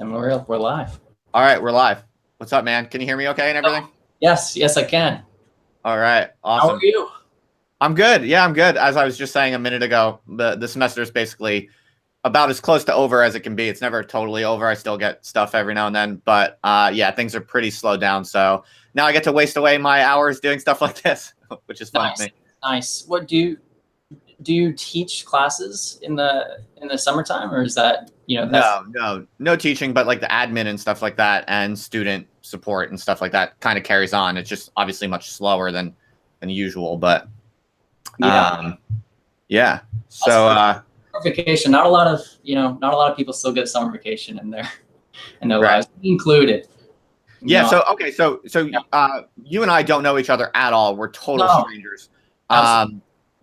And we're live. All right, we're live. What's up, man? Can you hear me okay and everything? Yes, I can. All right, awesome. How are you? I'm good. Yeah, I'm good. As I was just saying a minute ago, the semester is basically about as close to over as it can be. It's never totally over. I still get stuff every now and then, but yeah, things are pretty slowed down. So now I get to waste away my hours doing stuff like this, which is fun to me. Nice. What do you teach classes in the summertime, or is that No teaching, but like the admin and stuff like that, and student support and stuff like that kind of carries on. It's just obviously much slower than usual, but yeah. So vacation. Not a lot of people still get summer vacation in their lives, included. Yeah. So okay. So you and I don't know each other at all. We're total strangers.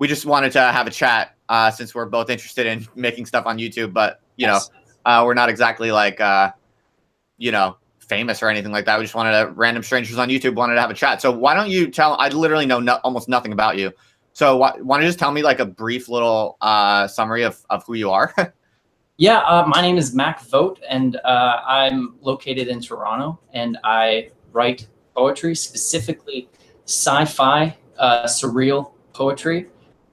We just wanted to have a chat since we're both interested in making stuff on YouTube, but we're not exactly like famous or anything like that. We just wanted random strangers on YouTube wanted to have a chat. So why don't you tell? I literally know almost nothing about you. So why don't you just tell me like a brief little summary of who you are? Yeah, my name is Mac Vogt, and I'm located in Toronto, and I write poetry, specifically sci-fi, surreal poetry.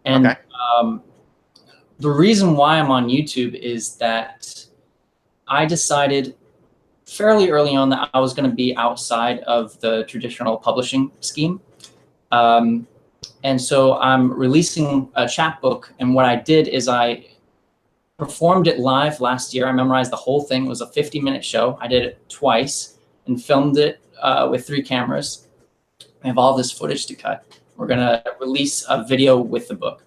And the reason why I'm on YouTube is that I decided fairly early on that I was going to be outside of the traditional publishing scheme. And so I'm releasing a chapbook. And what I did is I performed it live last year. I memorized the whole thing. It was a 50-minute show. I did it twice and filmed it with 3 cameras. I have all this footage to cut. We're going to release a video with the book.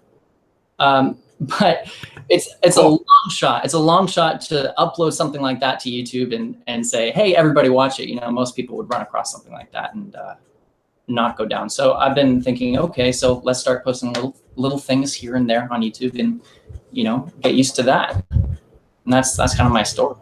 But it's a long shot. It's a long shot to upload something like that to YouTube and say, hey, everybody watch it. Most people would run across something like that and not go down. So I've been thinking, okay, so let's start posting little things here and there on YouTube and, get used to that. And that's kind of my story.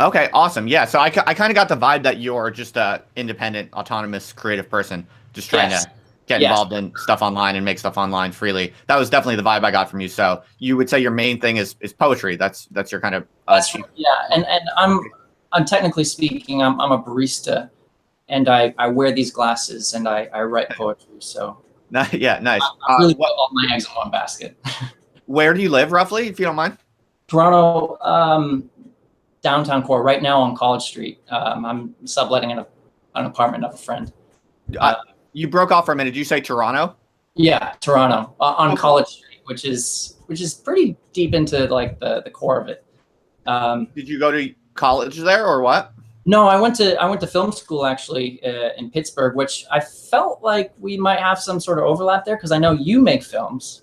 Okay, awesome. Yeah, so I kind of got the vibe that you're just a independent, autonomous, creative person, just trying to get involved in stuff online and make stuff online freely. That was definitely the vibe I got from you. So you would say your main thing is poetry. That's your kind of and I'm technically speaking, I'm a barista, and I wear these glasses and I write poetry. So yeah, nice. I really put all my eggs in one basket. Where do you live roughly, if you don't mind? Toronto, downtown core. Right now on College Street. I'm subletting an apartment of a friend. You broke off for a minute. Did you say Toronto? Yeah, Toronto on College Street, which is pretty deep into like the core of it. Did you go to college there or what? No, I went to film school actually in Pittsburgh, which I felt like we might have some sort of overlap there because I know you make films,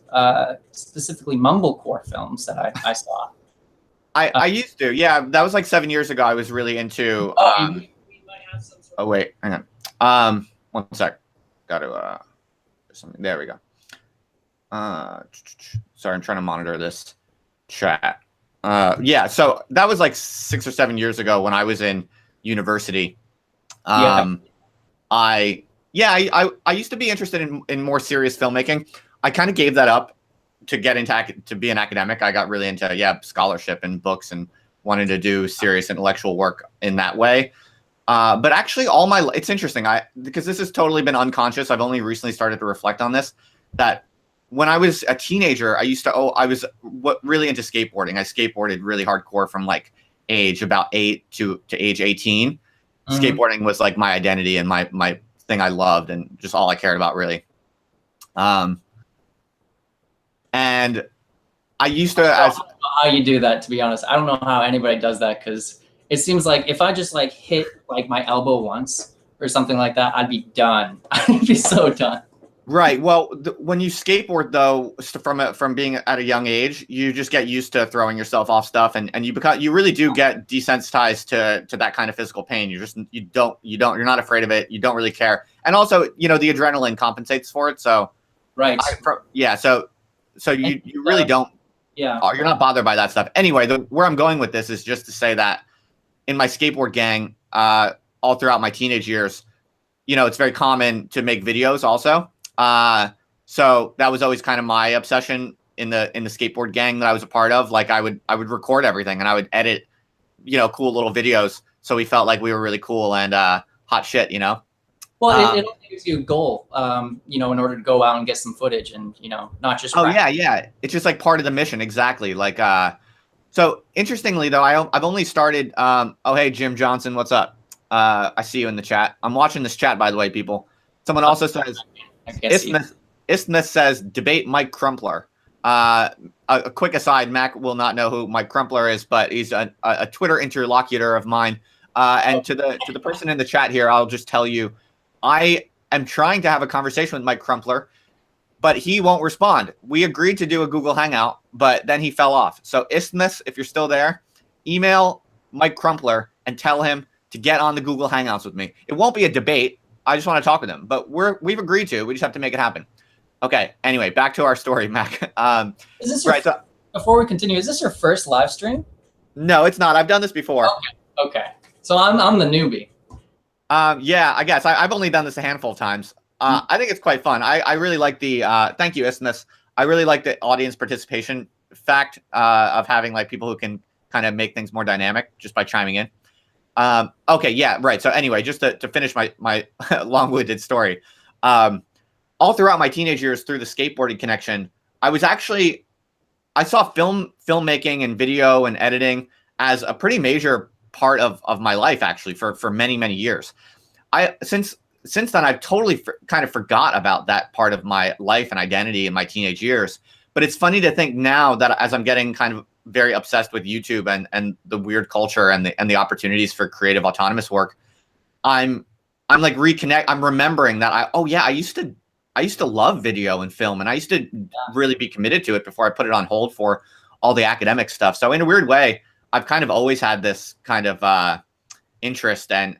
specifically mumblecore films that I saw. I used to, yeah. That was like 7 years ago. I was really into. We might have some sort oh wait, hang on. One sec. Got to something. There we go. Sorry, I'm trying to monitor this chat. Yeah, so that was like 6 or 7 years ago when I was in university. I used to be interested in more serious filmmaking. I kind of gave that up to get into to be an academic. I got really into scholarship and books and wanted to do serious intellectual work in that way. But actually it's interesting. Because this has totally been unconscious. I've only recently started to reflect on this, that when I was a teenager, I was really into skateboarding. I skateboarded really hardcore from like age about 8 to age 18. Mm-hmm. Skateboarding was like my identity and my thing I loved and just all I cared about really. And I used to. I don't know how you do that, to be honest. I don't know how anybody does that because it seems like if I just like hit like my elbow once or something like that, I'd be done. I'd be so done. Right. Well, when you skateboard, though, from being at a young age, you just get used to throwing yourself off stuff, and you really do get desensitized to that kind of physical pain. You're not afraid of it. You don't really care, and also, the adrenaline compensates for it. So, right. So you really don't. Yeah. You're not bothered by that stuff. Anyway, where I'm going with this is just to say that in my skateboard gang, all throughout my teenage years, it's very common to make videos also. So that was always kind of my obsession in the skateboard gang that I was a part of. Like I would record everything and I would edit, cool little videos so we felt like we were really cool and hot shit, you know. Well, it also gives you a goal, you know, in order to go out and get some footage and, you know, not just. Oh yeah. It's just like part of the mission. Exactly. Like, so interestingly though, I've only started, oh, hey, Jim Johnson, what's up? I see you in the chat. I'm watching this chat, by the way, people. Someone also says, Isthmus says, debate Mike Crumpler. A quick aside, Mac will not know who Mike Crumpler is, but he's a Twitter interlocutor of mine. And to the person in the chat here, I'll just tell you, I am trying to have a conversation with Mike Crumpler, but he won't respond. We agreed to do a Google Hangout, but then he fell off. So Isthmus, if you're still there, email Mike Crumpler and tell him to get on the Google Hangouts with me. It won't be a debate. I just want to talk with him, but we've agreed to. We just have to make it happen. Okay. Anyway, back to our story, Mac. Is this before we continue? Is this your first live stream? No, it's not. I've done this before. Okay. So I'm the newbie. Yeah, I guess I've only done this a handful of times. I think it's quite fun. I really like the thank you, Isthmus. I really like the audience participation fact of having like people who can kind of make things more dynamic just by chiming in. Okay, yeah, right. So anyway, just to finish my long-winded story, all throughout my teenage years through the skateboarding connection, I saw filmmaking and video and editing as a pretty major part of my life, actually, for many, many years. Since then, I've totally kind of forgot about that part of my life and identity in my teenage years. But it's funny to think now that as I'm getting kind of very obsessed with YouTube and the weird culture and the opportunities for creative autonomous work, I'm like I'm remembering that I used to love video and film, and I used to really be committed to it before I put it on hold for all the academic stuff. So in a weird way, I've kind of always had this kind of interest and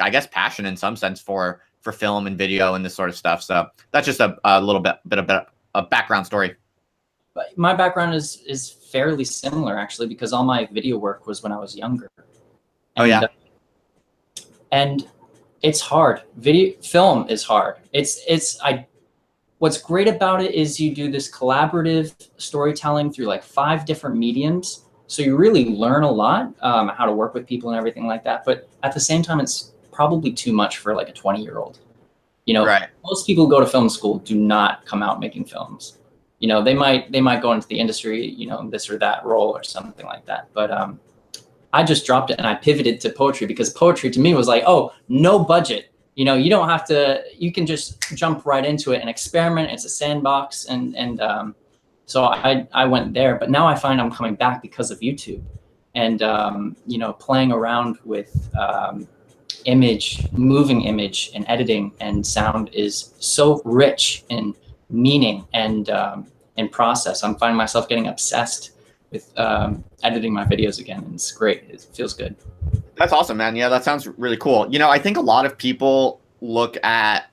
I guess passion in some sense for film and video and this sort of stuff. So that's just a little bit of a background story. But my background is fairly similar, actually, because all my video work was when I was younger. And, and it's hard. Film is hard. What's great about it is you do this collaborative storytelling through like 5 different mediums. So you really learn a lot, how to work with people and everything like that. But at the same time, it's probably too much for like a 20-year-old. You know, Most people who go to film school do not come out making films. You know, they might go into the industry, you know, this or that role or something like that. But I just dropped it and I pivoted to poetry because poetry to me was like, oh, no budget. You know, you don't have to, you can just jump right into it and experiment. It's a sandbox. So I went there, but now I find I'm coming back because of YouTube and, you know, playing around with moving image and editing and sound is so rich in meaning and process. I'm finding myself getting obsessed with editing my videos again. And it's great. It feels good. That's awesome, man. Yeah, that sounds really cool. You know, I think a lot of people look at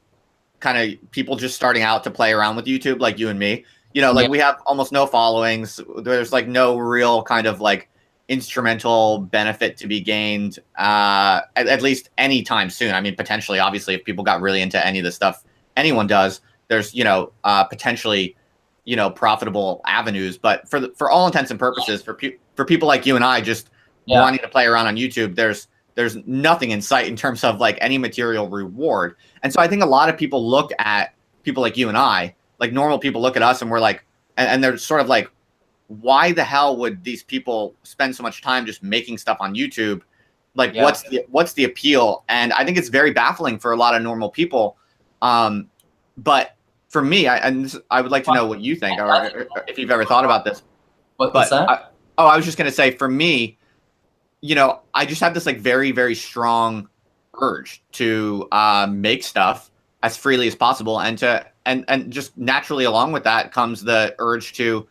kind of people just starting out to play around with YouTube like you and me. You know, like we have almost no followings. There's like no real kind of like instrumental benefit to be gained, at least anytime soon. I mean, potentially, obviously, if people got really into any of the stuff anyone does, there's, you know, potentially, you know, profitable avenues. But for all intents and purposes, for people like you and I just wanting to play around on YouTube, there's nothing in sight in terms of like any material reward. And so I think a lot of people look at people like you and I, like normal people look at us and we're like, and they're sort of like, why the hell would these people spend so much time just making stuff on YouTube? Like, what's the appeal? And I think it's very baffling for a lot of normal people. But for me, I would like to know what you think, or if you've ever thought about this. What's that? I was just going to say, for me, you know, I just have this like very, very strong urge to make stuff as freely as possible, and just naturally along with that comes the urge to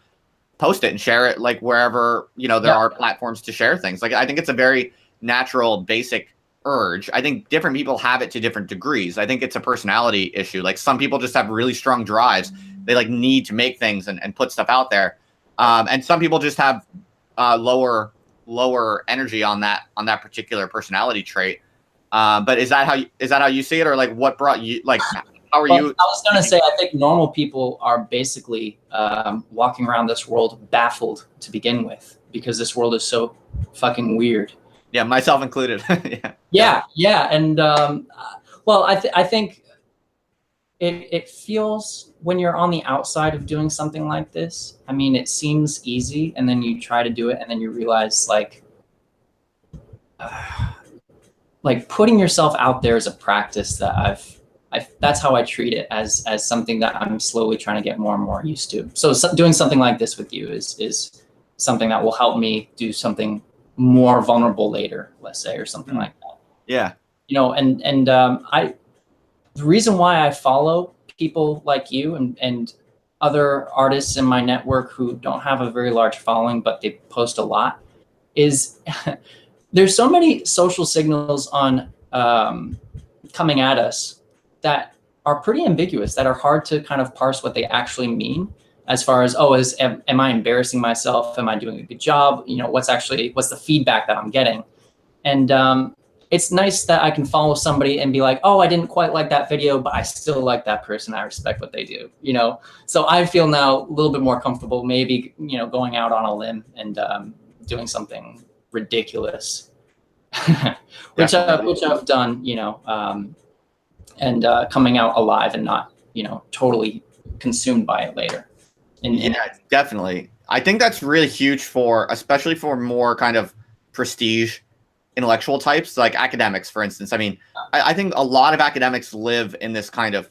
post it and share it like wherever, you know, there are platforms to share things. Like I think it's a very natural, basic urge. I think different people have it to different degrees. I think it's a personality issue. Like some people just have really strong drives. They like need to make things and put stuff out there. And some people just have lower energy on that particular personality trait. But is that how you see it, or like what brought you, like how are you? I was gonna say, I think normal people are basically walking around this world baffled to begin with, because this world is so fucking weird. Yeah, myself included. Yeah. Yeah. And well, I think it feels when you're on the outside of doing something like this. I mean, it seems easy, and then you try to do it, and then you realize like putting yourself out there is a practice that that's how I treat it, as something that I'm slowly trying to get more and more used to. So doing something like this with you is something that will help me do something more vulnerable later, let's say, or something like that. Yeah. You know, and the reason why I follow people like you and other artists in my network who don't have a very large following, but they post a lot, is there's so many social signals on coming at us that are pretty ambiguous, that are hard to kind of parse what they actually mean, as far as, oh, am I embarrassing myself? Am I doing a good job? You know, what's the feedback that I'm getting? And it's nice that I can follow somebody and be like, oh, I didn't quite like that video, but I still like that person. I respect what they do, you know? So I feel now a little bit more comfortable, maybe, you know, going out on a limb and doing something ridiculous, which I've done, you know, and coming out alive and not, you know, totally consumed by it later. Yeah, definitely. I think that's really huge especially for more kind of prestige intellectual types, like academics, for instance. I mean, I think a lot of academics live in this kind of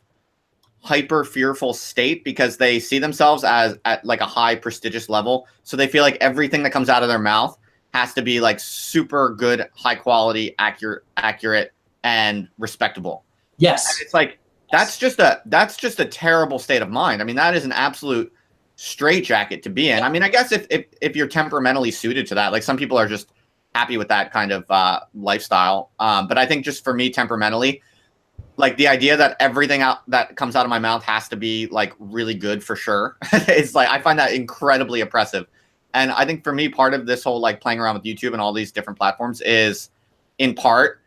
hyper fearful state because they see themselves at like a high prestigious level. So they feel like everything that comes out of their mouth has to be like super good, high quality, accurate, and respectable. Yes. And it's like, that's just a terrible state of mind. I mean, that is an absolute straitjacket to be in. I mean, I guess if you're temperamentally suited to that, like some people are just happy with that kind of lifestyle. But I think just for me temperamentally, like the idea that everything that comes out of my mouth has to be like really good for sure. It's like, I find that incredibly oppressive. And I think for me, part of this whole like playing around with YouTube and all these different platforms is in part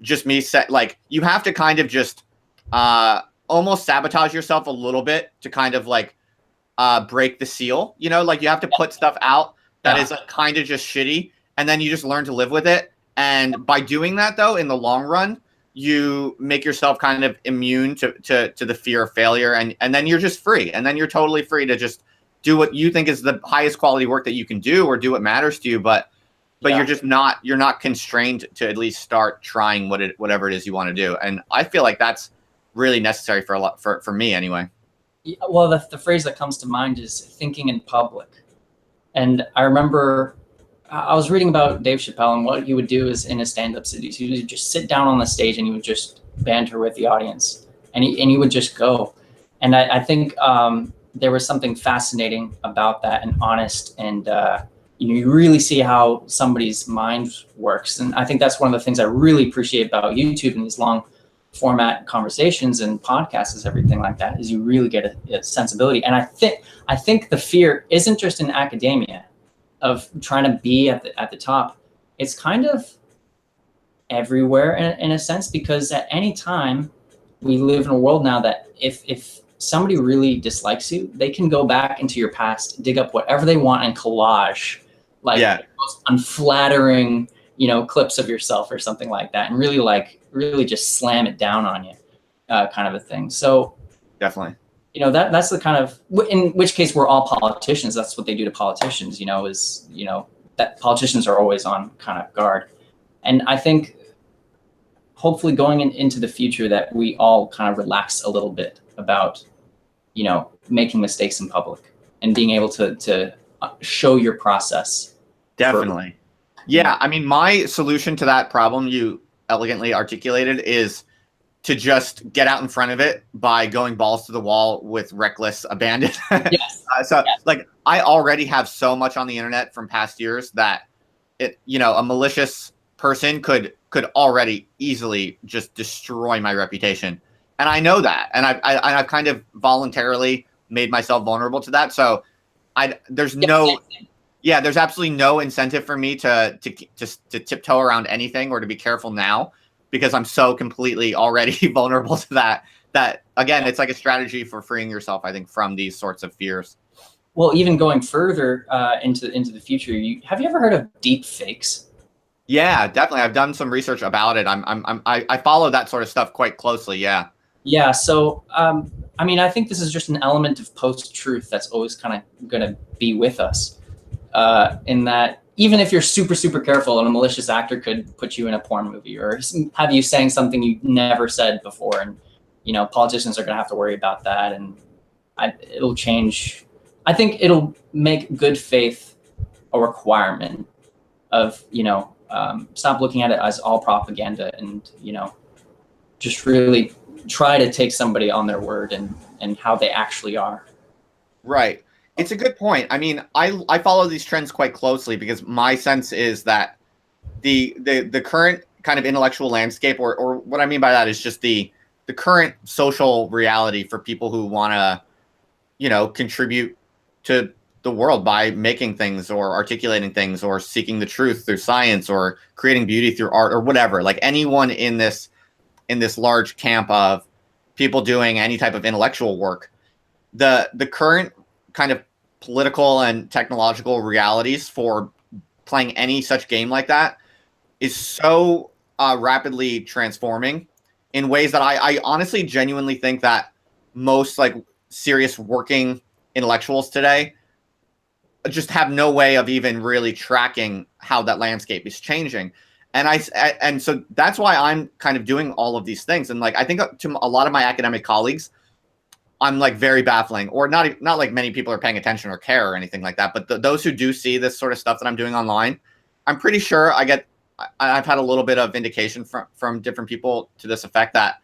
just me like, you have to kind of just almost sabotage yourself a little bit to kind of like break the seal, you know, like you have to put stuff out that is like kind of just shitty, and then you just learn to live with it. And by doing that, though, in the long run, you make yourself kind of immune to the fear of failure, and then you're just free, and then you're totally free to just do what you think is the highest quality work that you can do, or do what matters to you. But you're not constrained to at least start trying whatever it is you want to do. And I feel like that's really necessary for me anyway. Well, the phrase that comes to mind is thinking in public. And I remember I was reading about Dave Chappelle, and what he would do is in his stand-up cities, he would just sit down on the stage and he would just banter with the audience, and he would just go. And I think there was something fascinating about that, and honest, and you really see how somebody's mind works. And I think that's one of the things I really appreciate about YouTube and these long format conversations and podcasts is everything like that, is you really get a sensibility. And I think the fear isn't just in academia of trying to be at the top. It's kind of everywhere in a sense, because at any time we live in a world now that if somebody really dislikes you, they can go back into your past, dig up whatever they want, and collage like the most unflattering, you know, clips of yourself or something like that, and really just slam it down on you, kind of a thing. So definitely, you know, that's the kind of, in which case we're all politicians. That's what they do to politicians, you know, is, you know, that politicians are always on kind of guard. And I think hopefully going into the future that we all kind of relax a little bit about, you know, making mistakes in public and being able to show your process. Definitely. Yeah. I mean, my solution to that problem you elegantly articulated is to just get out in front of it by going balls to the wall with reckless abandon. Yes. Like, I already have so much on the internet from past years that a malicious person could already easily just destroy my reputation. And I know that. And I've kind of voluntarily made myself vulnerable to that. So there's absolutely no incentive for me to tiptoe around anything or to be careful now, because I'm so completely already vulnerable to that again, it's like a strategy for freeing yourself, I think, from these sorts of fears. Well, even going further into the future, have you ever heard of deep fakes? Yeah, definitely. I've done some research about it. I follow that sort of stuff quite closely. Yeah. Yeah. So, I mean, I think this is just an element of post-truth that's always kind of going to be with us. In that, even if you're super, super careful, and a malicious actor could put you in a porn movie or have you saying something you never said before, and politicians are going to have to worry about that, and it'll change. I think it'll make good faith a requirement of stop looking at it as all propaganda, and just really try to take somebody on their word and how they actually are. Right. It's a good point. I mean, I follow these trends quite closely because my sense is that the current kind of intellectual landscape, or what I mean by that is just the current social reality for people who want to, contribute to the world by making things or articulating things or seeking the truth through science or creating beauty through art or whatever. Like anyone in this large camp of people doing any type of intellectual work, the current kind of political and technological realities for playing any such game like that is so rapidly transforming in ways that I honestly genuinely think that most like serious working intellectuals today just have no way of even really tracking how that landscape is changing. And so that's why I'm kind of doing all of these things. And like, I think to a lot of my academic colleagues, I'm like very baffling, or not like many people are paying attention or care or anything like that. But those who do see this sort of stuff that I'm doing online, I'm pretty sure I've had a little bit of indication from different people to this effect that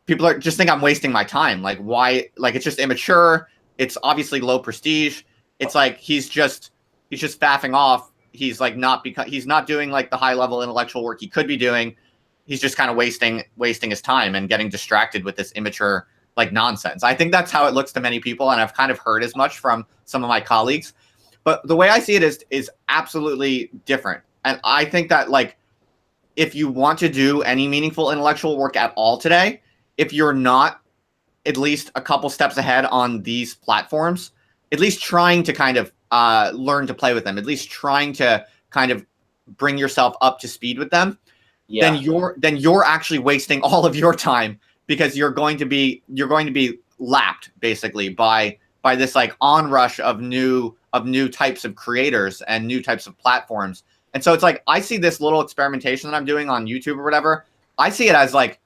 people are just think I'm wasting my time. Like why? Like it's just immature. It's obviously low prestige. It's like he's just faffing off. He's like he's not doing like the high level intellectual work he could be doing. He's just kind of wasting his time and getting distracted with this immature like nonsense. I think that's how it looks to many people, and I've kind of heard as much from some of my colleagues. But the way I see it is absolutely different. And I think that like if you want to do any meaningful intellectual work at all today, if you're not at least a couple steps ahead on these platforms, at least trying to kind of learn to play with them, at least trying to kind of bring yourself up to speed with them, then you're actually wasting all of your time, because you're going to be lapped basically by this like onrush of new types of creators and new types of platforms. And so it's like I see this little experimentation that I'm doing on YouTube or whatever. I see it as like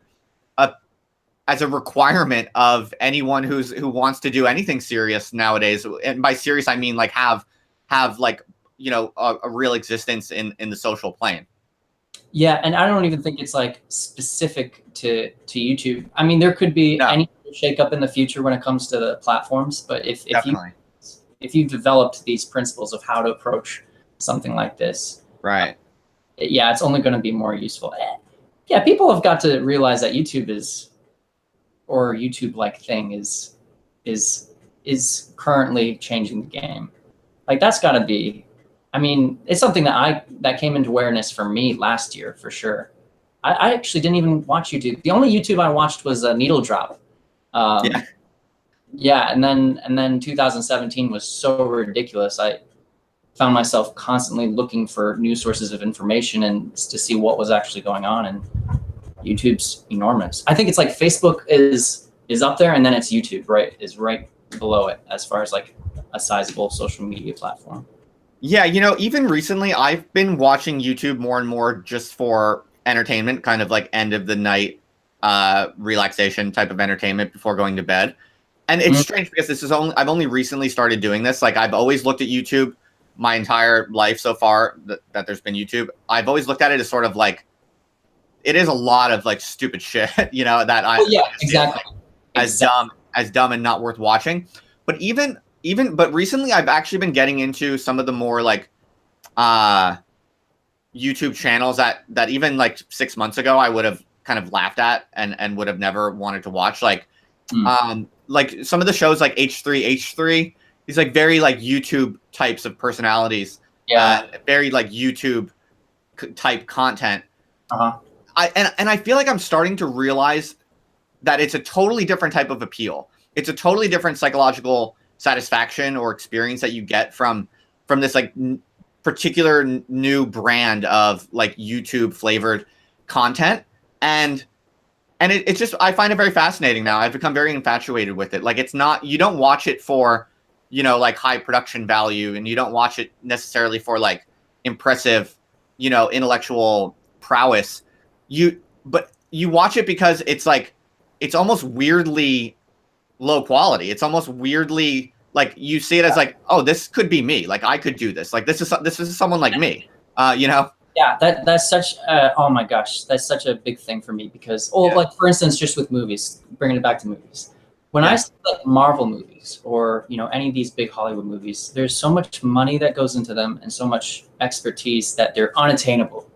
as a requirement of anyone who wants to do anything serious nowadays. And by serious, I mean like have like a real existence in the social plane. Yeah, and I don't even think it's like specific to YouTube. I mean, there could be any shake up in the future when it comes to the platforms, but if you've developed these principles of how to approach something like this, right? Yeah, it's only going to be more useful. Yeah, people have got to realize that YouTube-like thing is currently changing the game. Like that's got to be. I mean, it's something that came into awareness for me last year for sure. I actually didn't even watch YouTube. The only YouTube I watched was Needle Drop. Yeah, and then 2017 was so ridiculous. I found myself constantly looking for new sources of information and to see what was actually going on. And YouTube's enormous. I think it's like Facebook is up there, and then it's YouTube is right below it as far as like a sizable social media platform. Yeah, even recently I've been watching YouTube more and more just for entertainment, kind of like end of the night relaxation type of entertainment before going to bed. And it's strange because I've only recently started doing this. Like I've always looked at YouTube my entire life so far that there's been YouTube. I've always looked at it as sort of like it is a lot of like stupid shit, that I exactly as dumb and not worth watching. But but recently I've actually been getting into some of the more like YouTube channels that even like 6 months ago I would have kind of laughed at and would have never wanted to watch. Like like some of the shows like H3, these like very like YouTube types of personalities. Yeah. Very like YouTube type content. I feel like I'm starting to realize that it's a totally different type of appeal. It's a totally different psychological satisfaction or experience that you get from this like particular new brand of like YouTube flavored content. And it's just, I find it very fascinating now. I've become very infatuated with it. Like, it's not, you don't watch it for, you know, like high production value, and you don't watch it necessarily for like impressive, you know, intellectual prowess. But you watch it because it's like, it's almost weirdly low quality. It's almost weirdly like, you see it as like, oh, this could be me. Like, I could do this. Like, this is someone like me, you know? Yeah, that's such oh my gosh, that's such a big thing for me because like for instance, just with movies, bringing it back to movies. When I see like Marvel movies or, you know, any of these big Hollywood movies, there's so much money that goes into them and so much expertise that they're unattainable.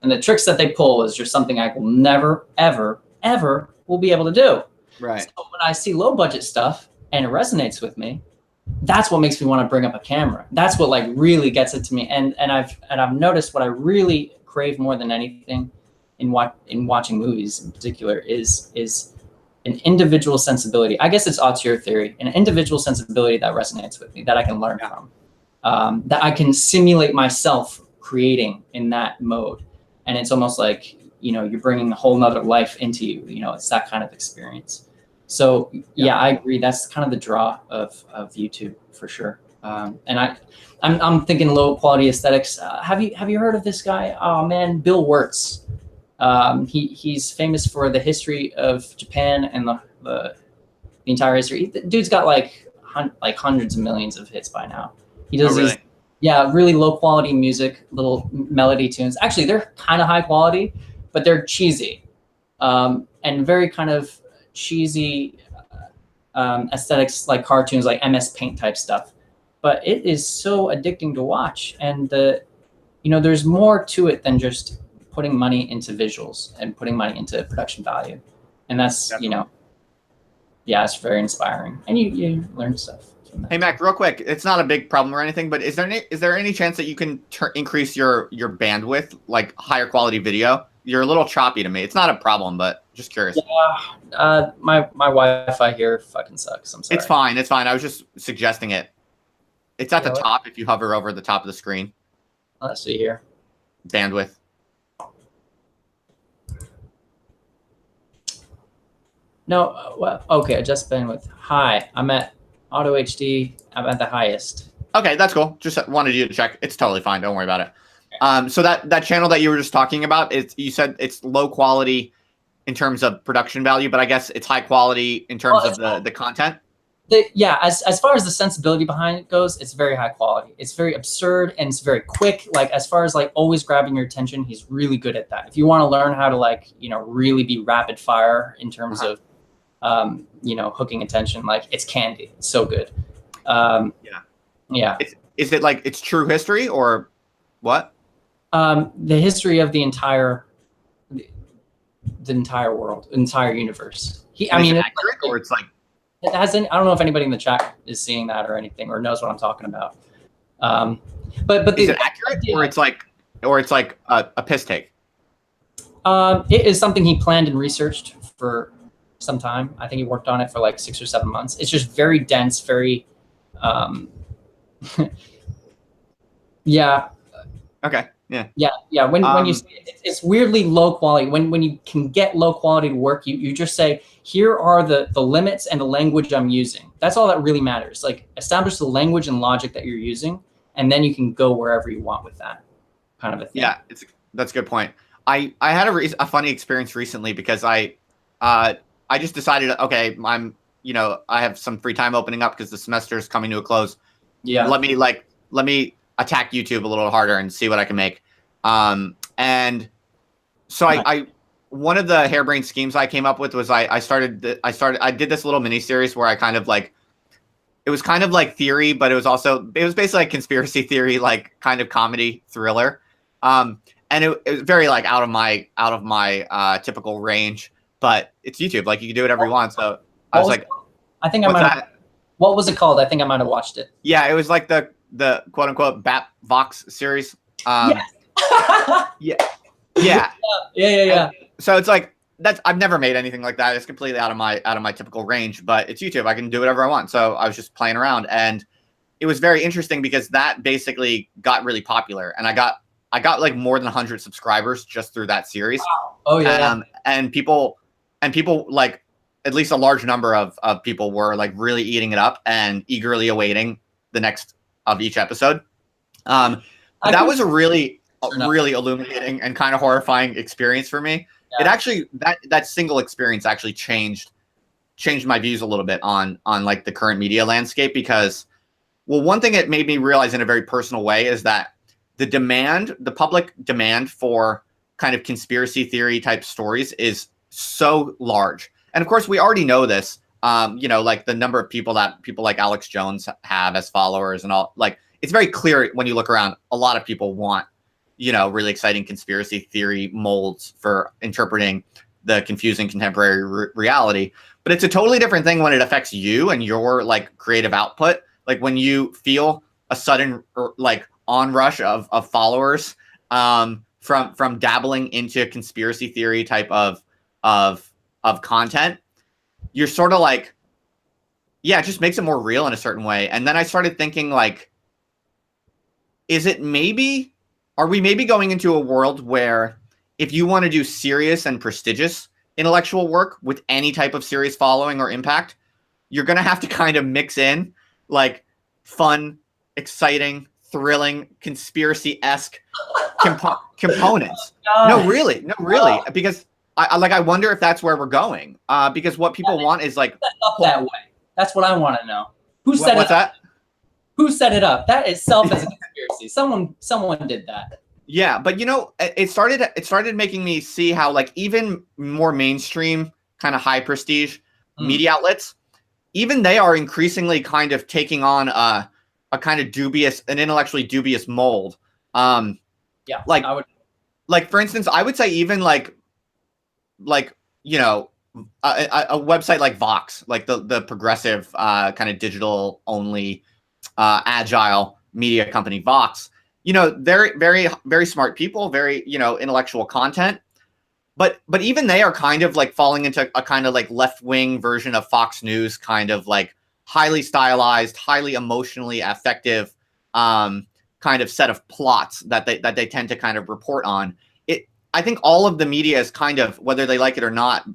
And the tricks that they pull is just something I will never, ever, ever will be able to do. Right. So when I see low budget stuff and it resonates with me, that's what makes me want to bring up a camera. That's what like really gets it to me. And I've noticed what I really crave more than anything in watching movies in particular is an individual sensibility. I guess it's auteur theory, an individual sensibility that resonates with me, that I can learn from, that I can simulate myself creating in that mode. And it's almost like, you know, you're bringing a whole nother life into you. You know, it's that kind of experience. So yeah, I agree. That's kind of the draw of YouTube for sure. And I'm thinking low quality aesthetics. Have you heard of this guy? Oh man, Bill Wirtz. He's famous for the history of Japan and the entire history. The dude's got like hundreds of millions of hits by now. He does these, really low quality music, little melody tunes. Actually, they're kind of high quality, but they're cheesy, and very kind of cheesy aesthetics, like cartoons, like MS Paint type stuff. But it is so addicting to watch, and there's more to it than just putting money into visuals and putting money into production value. And that's it's very inspiring, and you learn stuff from that. Hey Mac, real quick, it's not a big problem or anything, but is there any chance that you can increase your bandwidth, like higher quality video? You're a little choppy to me. It's not a problem, but just curious. Yeah, my Wi-Fi here fucking sucks. I'm sorry. It's fine. It's fine. I was just suggesting it. It's at the top if you hover over the top of the screen. Let's see here. Bandwidth. No, well, okay, adjust bandwidth. Hi, I'm at Auto HD. I'm at the highest. Okay, that's cool. Just wanted you to check. It's totally fine. Don't worry about it. So that channel that you were just talking about, you said it's low quality in terms of production value, but I guess it's high quality in terms of the content. As far as the sensibility behind it goes, it's very high quality. It's very absurd and it's very quick. Like as far as like always grabbing your attention, he's really good at that. If you want to learn how to like, really be rapid fire in terms of, hooking attention, like it's candy. It's so good. Is it like it's true history or what? The history of the entire world, entire universe. Is it accurate, or it's like it hasn't. I don't know if anybody in the chat is seeing that or anything, or knows what I'm talking about. But is it accurate, or it's like a piss take? It is something he planned and researched for some time. I think he worked on it for like 6 or 7 months. It's just very dense, very Okay. Yeah. Yeah. When you say it's weirdly low quality. When you can get low quality to work, you just say, here are the limits and the language I'm using. That's all that really matters. Like establish the language and logic that you're using, and then you can go wherever you want with that kind of a thing. Yeah, that's a good point. I had a funny experience recently because I just decided, okay, I have some free time opening up because the semester is coming to a close. Yeah. Let me attack YouTube a little harder and see what I can make. And so I one of the harebrained schemes I came up with was I did this little mini series where I kind of like, it was kind of like theory, but it was basically like conspiracy theory, like kind of comedy thriller. And it was very like out of my typical range, but it's YouTube. Like you can do whatever you want. So I was like, I think I might have, what was it called? I think I might have watched it. Yeah, it was like the quote unquote Mac Vogt series. Yeah. So it's like I've never made anything like that. It's completely out of my typical range, but it's YouTube. I can do whatever I want. So I was just playing around, and it was very interesting because that basically got really popular, and I got like more than 100 subscribers just through that series. Wow. Oh yeah. And people like, at least a large number of people were like really eating it up and eagerly awaiting the next of each episode. That was a really illuminating and kind of horrifying experience for me. Yeah. It actually, that single experience actually changed my views a little bit on like the current media landscape, because, well, one thing it made me realize in a very personal way is that the public demand for kind of conspiracy theory type stories is so large. And of course, we already know this, like the number of people that people like Alex Jones have as followers and all, like, it's very clear when you look around, a lot of people want, really exciting conspiracy theory molds for interpreting the confusing contemporary reality. But it's a totally different thing when it affects you and your like creative output. Like when you feel a sudden like onrush of followers from dabbling into conspiracy theory type of content, you're sort of like, yeah, it just makes it more real in a certain way. And then I started thinking, like, are we maybe going into a world where if you want to do serious and prestigious intellectual work with any type of serious following or impact, you're going to have to kind of mix in like fun, exciting, thrilling, conspiracy-esque components. No, really. Because I wonder if that's where we're going. Because what people want is like up that way. That's what I want to know. What's that? Who set it up? That itself is a conspiracy. Someone did that. Yeah, but it started making me see how like even more mainstream kind of high prestige media outlets, even they are increasingly kind of taking on a kind of an intellectually dubious mold. Yeah, like for instance, I would say even like a website like Vox, like the progressive kind of digital only agile media company Vox. They're very, very smart people, very, intellectual content. But even they are kind of like falling into a kind of like left-wing version of Fox News, kind of like highly stylized, highly emotionally affective kind of set of plots that they tend to kind of report on. I think all of the media is kind of, whether they like it or not,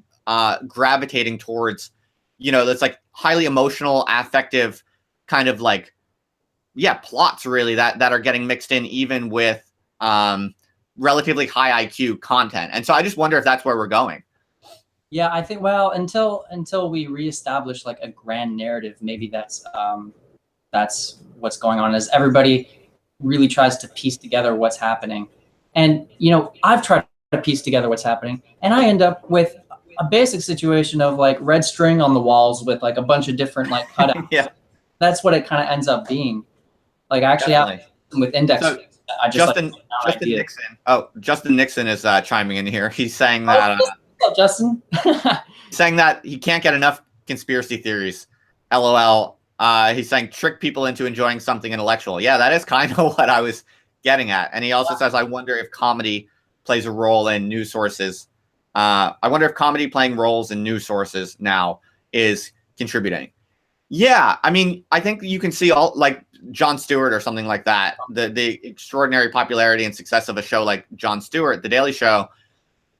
gravitating towards, that's like highly emotional, affective kind of like, plots really that are getting mixed in even with relatively high IQ content. And so I just wonder if that's where we're going. Yeah, I think, well, until we reestablish like a grand narrative, maybe that's what's going on, as everybody really tries to piece together what's happening. And, I've tried to piece together what's happening, and I end up with a basic situation of like red string on the walls with like a bunch of different like cutouts. Yeah. That's what it kind of ends up being. Like actually with index. So, Justin Nixon. Oh, Justin Nixon is chiming in here. He's saying that Justin. saying that he can't get enough conspiracy theories. LOL. He's saying trick people into enjoying something intellectual. Yeah, that is kind of what I was getting at. And he also says, I wonder if comedy plays a role in news sources. I wonder if comedy playing roles in news sources now is contributing. Yeah, I mean, I think you can see all like Jon Stewart or something like that. The extraordinary popularity and success of a show like Jon Stewart, The Daily Show.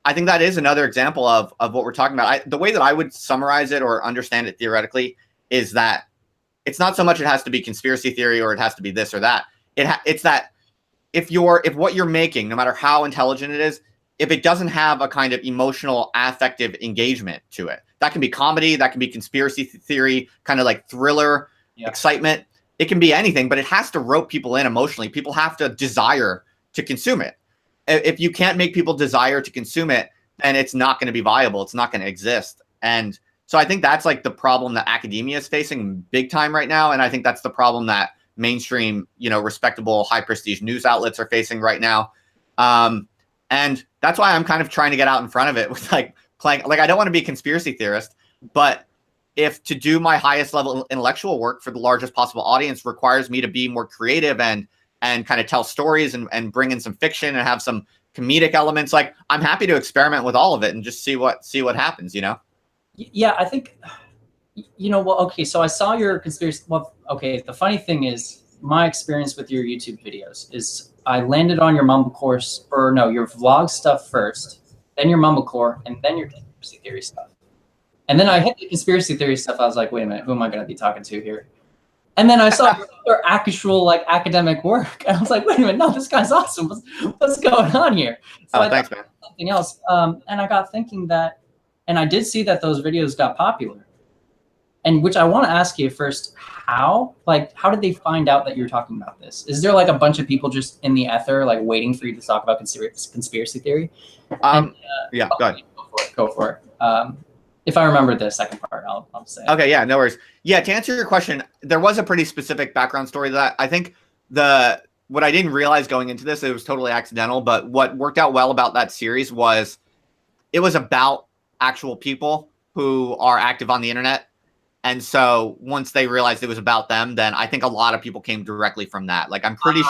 I think that is another example of what we're talking about. The way that I would summarize it or understand it theoretically is that it's not so much it has to be conspiracy theory or it has to be this or that. It's that if what you're making, no matter how intelligent it is, if it doesn't have a kind of emotional, affective engagement to it, that can be comedy, that can be conspiracy theory, kind of like thriller, excitement. It can be anything, but it has to rope people in emotionally. People have to desire to consume it. If you can't make people desire to consume it, then it's not going to be viable. It's not going to exist. And so I think that's like the problem that academia is facing big time right now. And I think that's the problem that mainstream, respectable, high prestige news outlets are facing right now. And that's why I'm kind of trying to get out in front of it with like playing, like, I don't want to be a conspiracy theorist, but if to do my highest level intellectual work for the largest possible audience requires me to be more creative and kind of tell stories and bring in some fiction and have some comedic elements, like I'm happy to experiment with all of it and just see what happens, Yeah, I think Well, okay, so I saw your conspiracy. Well, okay, the funny thing is, my experience with your YouTube videos is I landed on your mumblecore, or no, your vlog stuff first, then your mumblecore, and then your conspiracy theory stuff. And then I hit the conspiracy theory stuff. I was like, wait a minute, who am I going to be talking to here? And then I saw their actual like academic work, and I was like, wait a minute, no, this guy's awesome. What's going on here? So I thanks, man. Something else, and I got thinking that, and I did see that those videos got popular. And which I want to ask you first, how did they find out that you're talking about this? Is there like a bunch of people just in the ether, like waiting for you to talk about conspiracy theory? Yeah, go ahead. Go for it. If I remember the second part, I'll say. Okay, yeah, no worries. Yeah, to answer your question, there was a pretty specific background story to that. I think what I didn't realize going into this, it was totally accidental, but what worked out well about that series was it was about actual people who are active on the internet. And so once they realized it was about them, then I think a lot of people came directly from that. Like, I'm pretty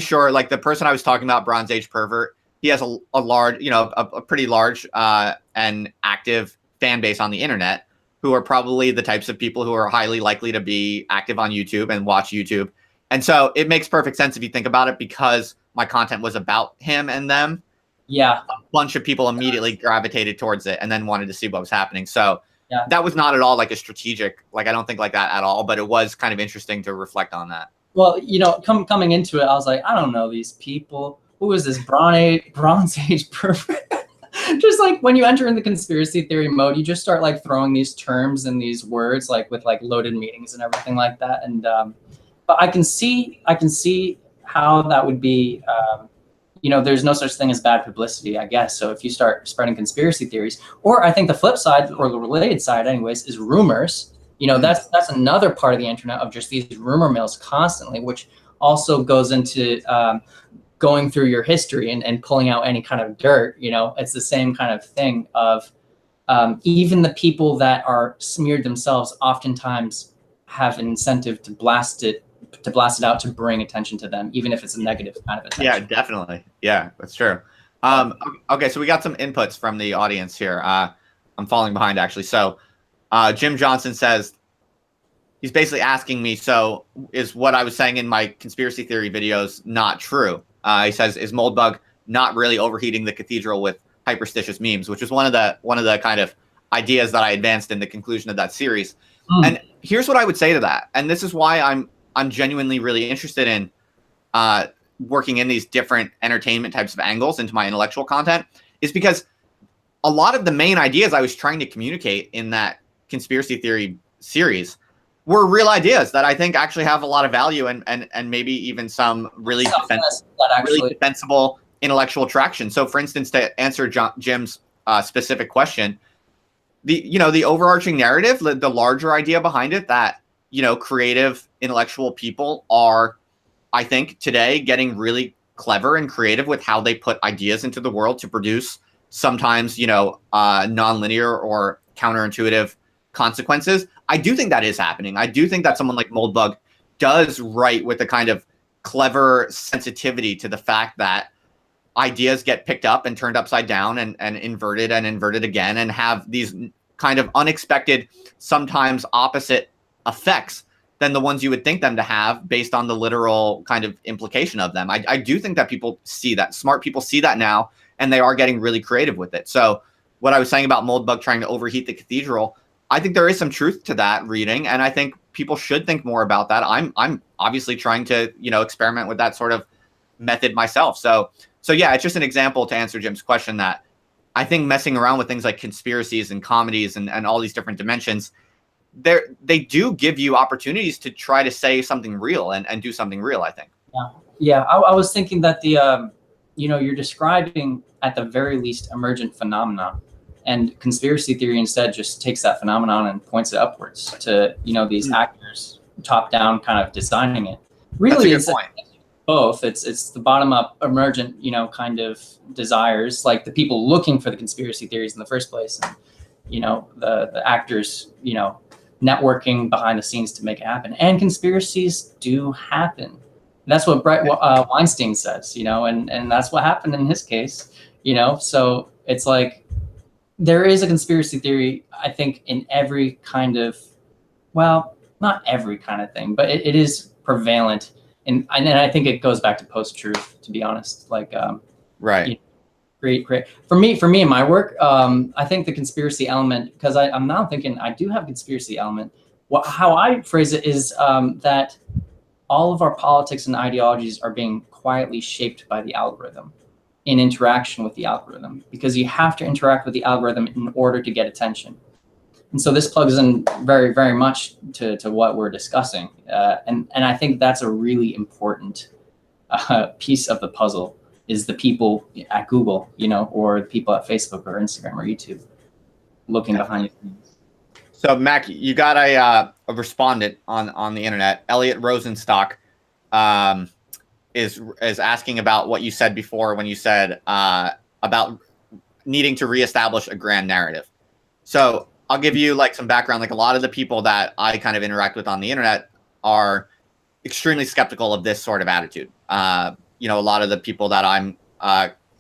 sure, like the person I was talking about, Bronze Age Pervert, he has a large, a pretty large and active fan base on the internet who are probably the types of people who are highly likely to be active on YouTube and watch YouTube. And so it makes perfect sense if you think about it, because my content was about him and them. Yeah. A bunch of people immediately gravitated towards it and then wanted to see what was happening. So yeah, that was not at all like a strategic, like I don't think like that at all, but it was kind of interesting to reflect on that. Well, coming into it, I was like, I don't know these people. Who is this Bronze Age Pervert? Just like when you enter in the conspiracy theory mode, you just start like throwing these terms and these words like with like loaded meanings and everything like that. And but I can see how that would be. There's no such thing as bad publicity, I guess. So if you start spreading conspiracy theories, or I think the flip side, or the related side anyways, is rumors. That's another part of the internet of just these rumor mills constantly, which also goes into going through your history and pulling out any kind of dirt. It's the same kind of thing of even the people that are smeared themselves oftentimes have an incentive to blast it out to bring attention to them, even if it's a negative kind of attention. Yeah, definitely. Yeah, that's true. Okay, so we got some inputs from the audience here. I'm falling behind actually. So Jim Johnson says, he's basically asking me, so is what I was saying in my conspiracy theory videos not true? He says, is Moldbug not really overheating the cathedral with hyperstitious memes, which is one of the kind of ideas that I advanced in the conclusion of that series. And here's what I would say to that. And this is why I'm genuinely really interested in working in these different entertainment types of angles into my intellectual content, is because a lot of the main ideas I was trying to communicate in that conspiracy theory series were real ideas that I think actually have a lot of value and maybe even some really defensible intellectual traction. So for instance, to answer Jim's specific question, the overarching narrative, the larger idea behind it, that creative intellectual people are, I think, today getting really clever and creative with how they put ideas into the world to produce sometimes, nonlinear or counterintuitive consequences. I do think that is happening. I do think that someone like Moldbug does write with a kind of clever sensitivity to the fact that ideas get picked up and turned upside down and inverted again, and have these kind of unexpected, sometimes opposite effects than the ones you would think them to have based on the literal kind of implication of them. I do think that people see that. Smart people see that now, and they are getting really creative with it. So what I was saying about Moldbug trying to overheat the cathedral, I think there is some truth to that reading, and I think people should think more about that. I'm obviously trying to, experiment with that sort of method myself. So yeah, it's just an example to answer Jim's question, that I think messing around with things like conspiracies and comedies and all these different dimensions, they do give you opportunities to try to say something real and do something real, I think. Yeah. I was thinking that you're describing at the very least emergent phenomena, and conspiracy theory instead just takes that phenomenon and points it upwards to, these actors top down kind of designing it. Really, it's both. It's the bottom up emergent, kind of desires, like the people looking for the conspiracy theories in the first place, and, the actors, networking behind the scenes to make it happen. And conspiracies do happen. That's what Weinstein says, and that's what happened in his case, so it's like, there is a conspiracy theory, I think, in every kind of, well, not every kind of thing, but it is prevalent. And I think it goes back to post-truth, to be honest. Like, Right. you know, great. For me in my work, I think the conspiracy element, because I'm now thinking I do have conspiracy element. How I phrase it is that all of our politics and ideologies are being quietly shaped by the algorithm in interaction with the algorithm, because you have to interact with the algorithm in order to get attention. And so this plugs in very, very much to what we're discussing. And I think that's a really important piece of the puzzle, is the people at Google, or the people at Facebook or Instagram or YouTube looking behind the scenes. So Mac, you got a respondent on the internet. Elliot Rosenstock is asking about what you said before when you said about needing to reestablish a grand narrative. So I'll give you like some background. Like, a lot of the people that I kind of interact with on the internet are extremely skeptical of this sort of attitude. A lot of the people that I'm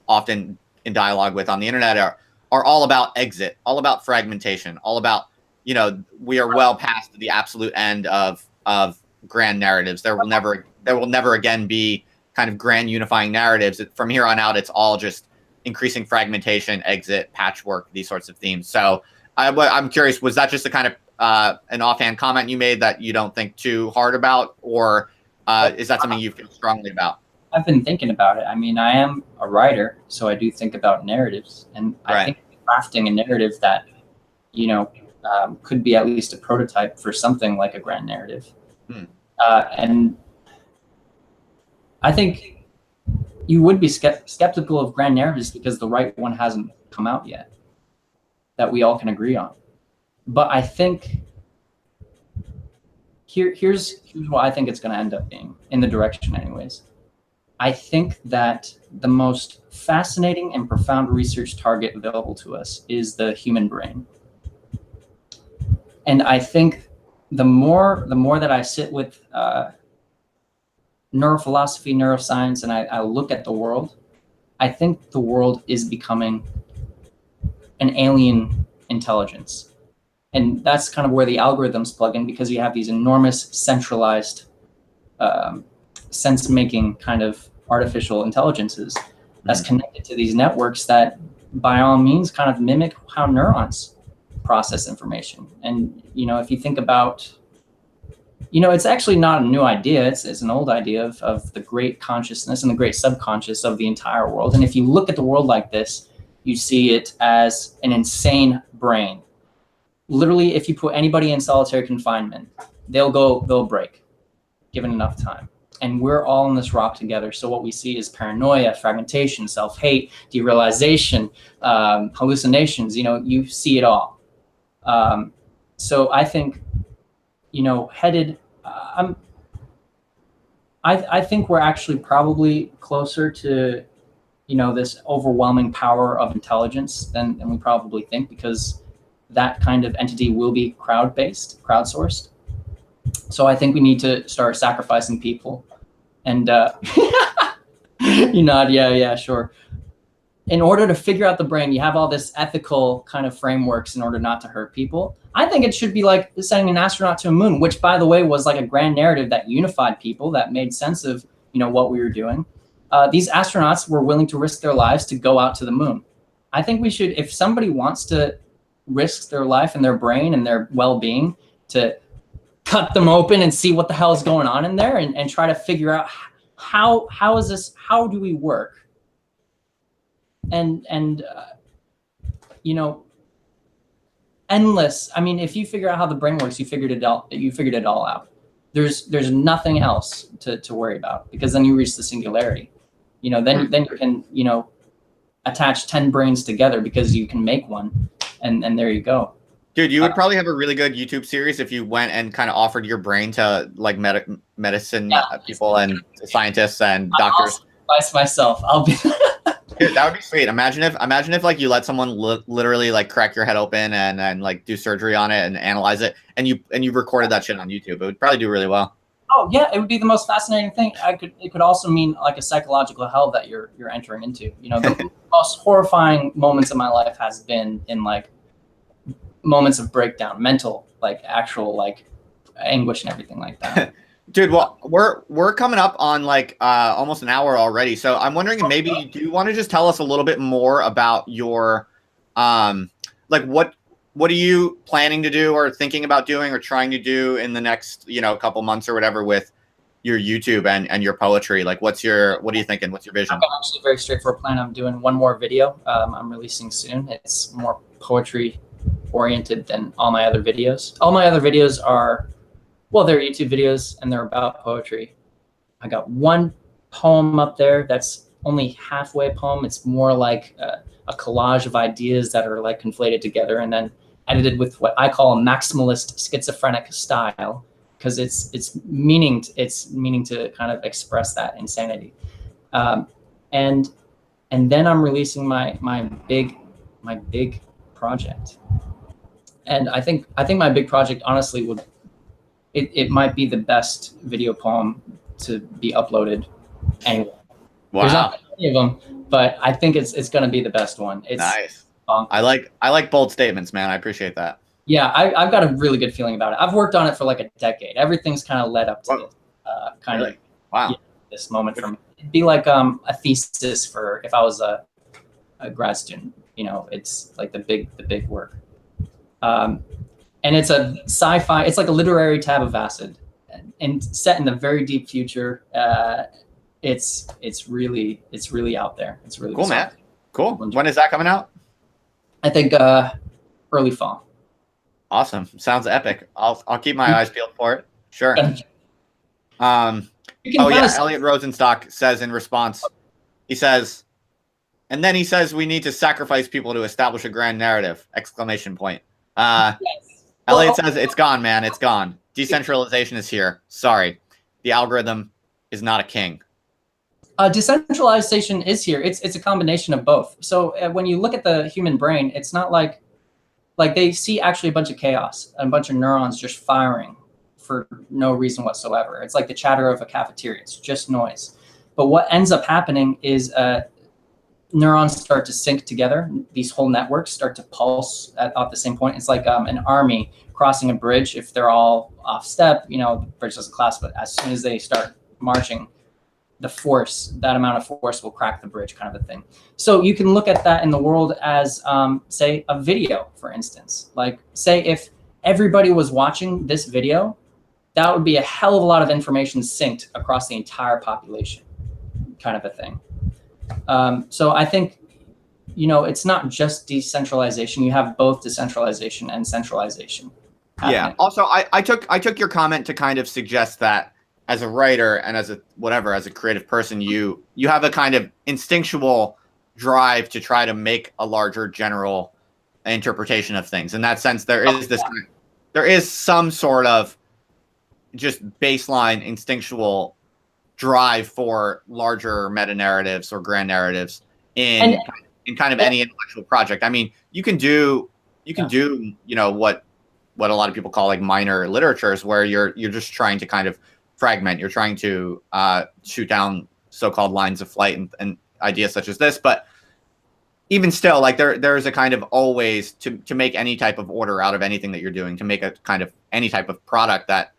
often in dialogue with on the internet are all about exit, all about fragmentation, all about, we are well past the absolute end of grand narratives. There will never again be kind of grand unifying narratives. From here on out, it's all just increasing fragmentation, exit, patchwork, these sorts of themes. So I'm curious, was that just a kind of an offhand comment you made that you don't think too hard about, or is that something you feel strongly about? I've been thinking about it. I mean, I am a writer, so I do think about narratives, and I think crafting a narrative that, could be at least a prototype for something like a grand narrative. And I think you would be skeptical of grand narratives because the right one hasn't come out yet that we all can agree on. But I think here's what I think it's going to end up being, in the direction anyways. I think that the most fascinating and profound research target available to us is the human brain. And I think the more that I sit with neurophilosophy, neuroscience, and I look at the world, I think the world is becoming an alien intelligence. And that's kind of where the algorithms plug in, because you have these enormous centralized sense-making kind of artificial intelligences that's connected to these networks that by all means kind of mimic how neurons process information. And, if you think about, it's actually not a new idea. It's an old idea of the great consciousness and the great subconscious of the entire world. And if you look at the world like this, you see it as an insane brain. Literally, if you put anybody in solitary confinement, they'll break, given enough time. And we're all in this rock together. So what we see is paranoia, fragmentation, self-hate, derealization, hallucinations. You see it all. So I think, I think we're actually probably closer to, this overwhelming power of intelligence than we probably think, because that kind of entity will be crowd-based, crowdsourced. So I think we need to start sacrificing people. And you nod, yeah, sure. In order to figure out the brain, you have all this ethical kind of frameworks in order not to hurt people. I think it should be like sending an astronaut to a moon, which, by the way, was like a grand narrative that unified people, that made sense of, what we were doing. These astronauts were willing to risk their lives to go out to the moon. I think we should, if somebody wants to risk their life and their brain and their well-being, to cut them open and see what the hell is going on in there, and try to figure out how is this, how do we work? And endless. I mean, if you figure out how the brain works, you figured it all out. There's nothing else to worry about, because then you reach the singularity. Then you can, attach 10 brains together, because you can make one, and there you go. Dude, you would probably have a really good YouTube series if you went and kind of offered your brain to like medicine people and scientists and doctors. I'll sacrifice myself. I'll be. Dude, that would be sweet. Imagine if like you let someone literally like crack your head open and like do surgery on it and analyze it, and you recorded that shit on YouTube. It would probably do really well. Oh yeah, it would be the most fascinating thing. It could also mean like a psychological hell that you're entering into. You know, the most horrifying moments of my life has been in like moments of breakdown, mental, like actual like anguish and everything like that. Dude, well, we're coming up on like almost an hour already. So I'm wondering, maybe do you want to just tell us a little bit more about your like what are you planning to do or thinking about doing or trying to do in the next, couple months or whatever with your YouTube and your poetry? Like what are you thinking? What's your vision? I've got actually a very straightforward plan. I'm doing one more video. I'm releasing soon. It's more poetry oriented than all my other videos. All my other videos are, well, they're YouTube videos and they're about poetry. I got one poem up there that's only halfway a poem. It's more like a collage of ideas that are like conflated together and then edited with what I call a maximalist schizophrenic style, because it's meaning to kind of express that insanity. And then I'm releasing my big project. And I think my big project honestly would, it might be the best video poem to be uploaded anywhere. Wow. There's not many of them, but I think it's going to be the best one. It's nice. I like bold statements, man. I appreciate that. Yeah, I've got a really good feeling about it. I've worked on it for like a decade. Everything's kind of led up to this really? Wow. Yeah, this moment for me. It'd be like a thesis for if I was a grad student. It's like the big work. And it's a sci-fi. It's like a literary tab of acid, and set in the very deep future. It's really out there. It's really cool, man. Cool. When is that coming out? I think early fall. Awesome. Sounds epic. I'll keep my eyes peeled for it. Sure. Elliot Rosenstock says in response, he says, and then he says we need to sacrifice people to establish a grand narrative! Exclamation point. Yes. Elliot says it's gone, man. It's gone. Decentralization is here. Sorry. The algorithm is not a king. Decentralization is here. It's a combination of both. So when you look at the human brain, it's not like they see actually a bunch of chaos, a bunch of neurons just firing for no reason whatsoever. It's like the chatter of a cafeteria. It's just noise. But what ends up happening is neurons start to sync together. These whole networks start to pulse at the same point. It's like an army crossing a bridge. If they're all off step, the bridge doesn't collapse. But as soon as they start marching, that amount of force will crack the bridge, kind of a thing. So you can look at that in the world as, say, a video, for instance. Like, say if everybody was watching this video, that would be a hell of a lot of information synced across the entire population, kind of a thing. So I think, it's not just decentralization. You have both decentralization and centralization happening. Yeah. Also, I took your comment to kind of suggest that as a writer and as a creative person, you have a kind of instinctual drive to try to make a larger general interpretation of things. In that sense, there is some sort of just baseline instinctual drive for larger meta narratives or grand narratives in kind of any intellectual project. I mean, you can do what a lot of people call like minor literatures, where you're just trying to kind of fragment. You're trying to shoot down so-called lines of flight and ideas such as this. But even still, like there is a kind of always to make any type of order out of anything that you're doing, to make a kind of any type of product that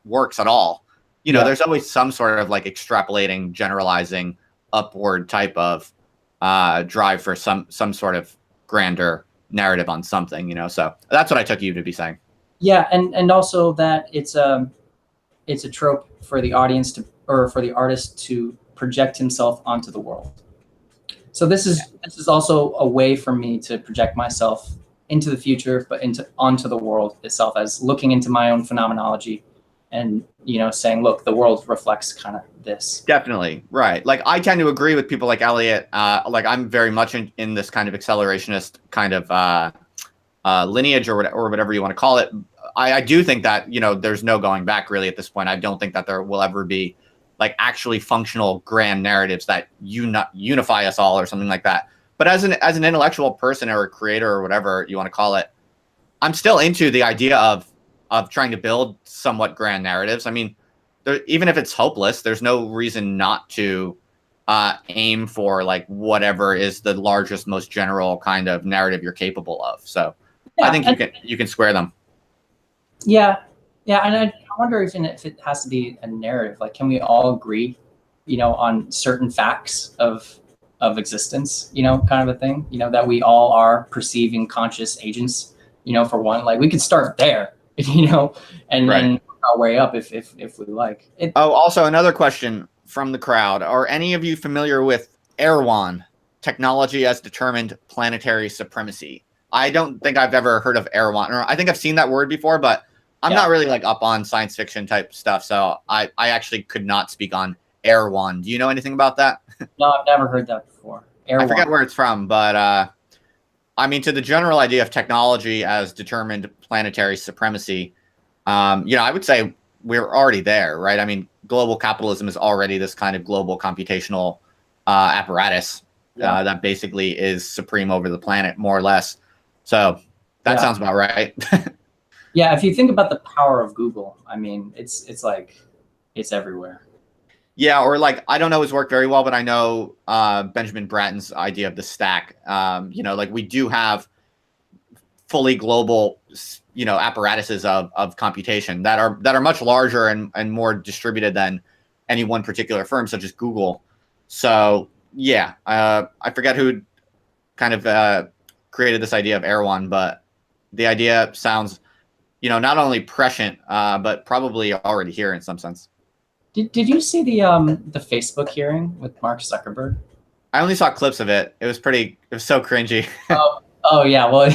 works at all. There's always some sort of like extrapolating, generalizing, upward type of drive for some sort of grander narrative on something. So that's what I took you to be saying. Yeah, and also that it's a trope for the audience for the artist to project himself onto the world. So this is also a way for me to project myself into the future, but onto the world itself, as looking into my own phenomenology and, saying, look, the world reflects kind of this. Definitely. Right. Like I tend to agree with people like Elliot. Like I'm very much in this kind of accelerationist kind of lineage or whatever you want to call it. I do think that, there's no going back really at this point. I don't think that there will ever be like actually functional grand narratives that unify us all or something like that. But as an intellectual person or a creator or whatever you want to call it, I'm still into the idea of trying to build somewhat grand narratives. I mean, even if it's hopeless, there's no reason not to aim for like whatever is the largest, most general kind of narrative you're capable of. So Yeah, I think you can square them. Yeah, yeah, and I wonder if it has to be a narrative. Like, can we all agree, on certain facts of existence, kind of a thing, that we all are perceiving conscious agents, for one. Like, we could start there, and Right. then work our way up if we like. Oh, also another question from the crowd: are any of you familiar with Erewhon, technology as determined planetary supremacy? I don't think I've ever heard of Erewhon. Or I think I've seen that word before, but I'm not really like up on science fiction type stuff, so I actually could not speak on Erewhon. Do you know anything about that? No, I've never heard that before. I forget where it's from, but I mean, to the general idea of technology as determined planetary supremacy, I would say we're already there, right? I mean, global capitalism is already this kind of global computational apparatus that basically is supreme over the planet, more or less. So that sounds about right. Yeah, if you think about the power of Google, I mean, it's like it's everywhere. Yeah, or like I don't know his work very well, but I know Benjamin Bratton's idea of the stack. Like we do have fully global, apparatuses of computation that are much larger and more distributed than any one particular firm, such as Google. So yeah, I forget who kind of created this idea of Erewhon, but the idea sounds, not only prescient, but probably already here in some sense. Did you see the Facebook hearing with Mark Zuckerberg? I only saw clips of it. It was so cringy. Oh yeah, well,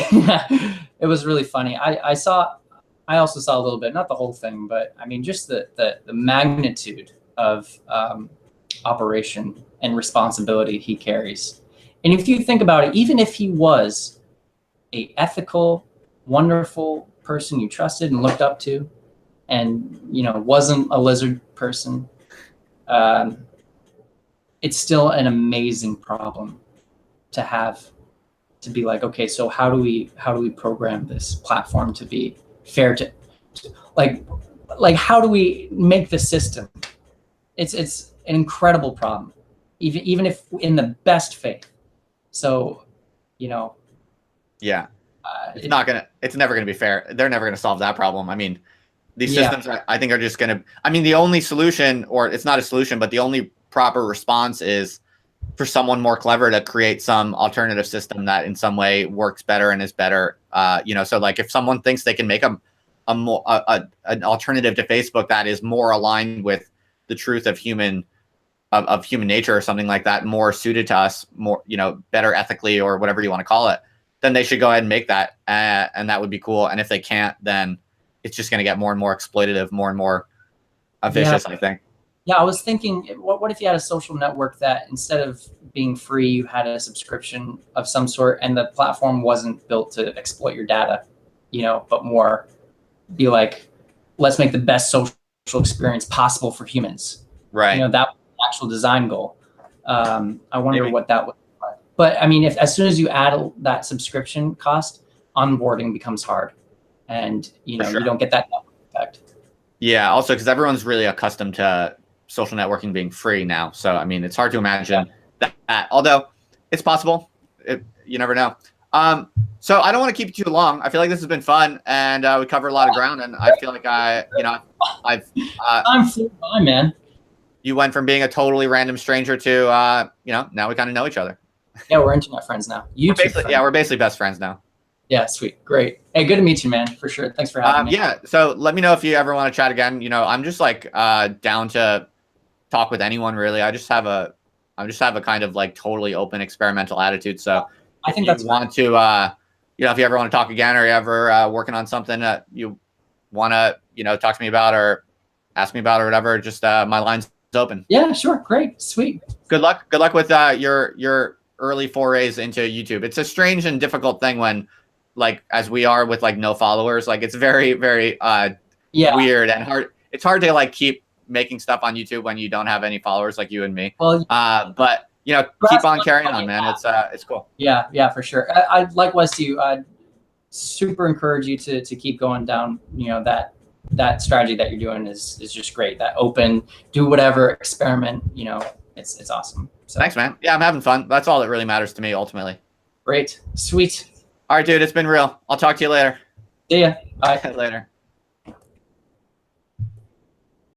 it was really funny. I also saw a little bit, not the whole thing, but I mean, just the magnitude of operation and responsibility he carries. And if you think about it, even if he was a ethical, wonderful person you trusted and looked up to, and wasn't a lizard person, it's still an amazing problem to have, to be like, okay, so how do we program this platform to be fair to like how do we make the system? It's an incredible problem, even if in the best faith. So yeah, it's never gonna be fair. They're never gonna solve that problem. I mean, these systems, I think, are just gonna. I mean, the only solution, or it's not a solution, but the only proper response is for someone more clever to create some alternative system that in some way works better and is better. So like if someone thinks they can make an alternative to Facebook that is more aligned with the truth of human nature or something like that, more suited to us, more, better ethically or whatever you want to call it, then they should go ahead and make that. And that would be cool. And if they can't, then it's just going to get more and more exploitative, more and more vicious, I think. Yeah, I was thinking, what if you had a social network that instead of being free, you had a subscription of some sort, and the platform wasn't built to exploit your data, but more be like, let's make the best social experience possible for humans. Right. That was the actual design goal. I wonder what that would look like. But I mean, if as soon as you add that subscription cost, onboarding becomes hard, and you don't get that network effect. Yeah. Also, because everyone's really accustomed to social networking being free now. So, I mean, it's hard to imagine that, although it's possible. You never know. So I don't want to keep you too long. I feel like this has been fun, and we covered a lot of ground, and I feel like I'm full time, man. You went from being a totally random stranger to, now we kind of know each other. Yeah, we're internet friends now. We're basically best friends now. Yeah, sweet. Great. Hey, good to meet you, man, for sure. Thanks for having me. Yeah, so let me know if you ever want to chat again. I'm just like down to talk with anyone, really. I just have a kind of like totally open experimental attitude. So I think that's want to, if you ever want to talk again, or you ever working on something that you want to, talk to me about or ask me about or whatever, just my line's open. Yeah, sure. Great. Sweet. Good luck with your early forays into YouTube. It's a strange and difficult thing when, like, as we are with like no followers, like it's very, very weird and hard. It's hard to like keep making stuff on YouTube when you don't have any followers like you and me. Well, but keep on carrying on, man. It's cool. Yeah, for sure. I likewise to you. I'd super encourage you to keep going down, that strategy that you're doing is just great. That open, do whatever, experiment, it's awesome. So Thanks, man. Yeah, I'm having fun. That's all that really matters to me ultimately. great. Sweet. All right, dude, it's been real. I'll talk to you later. See ya. Bye. Later.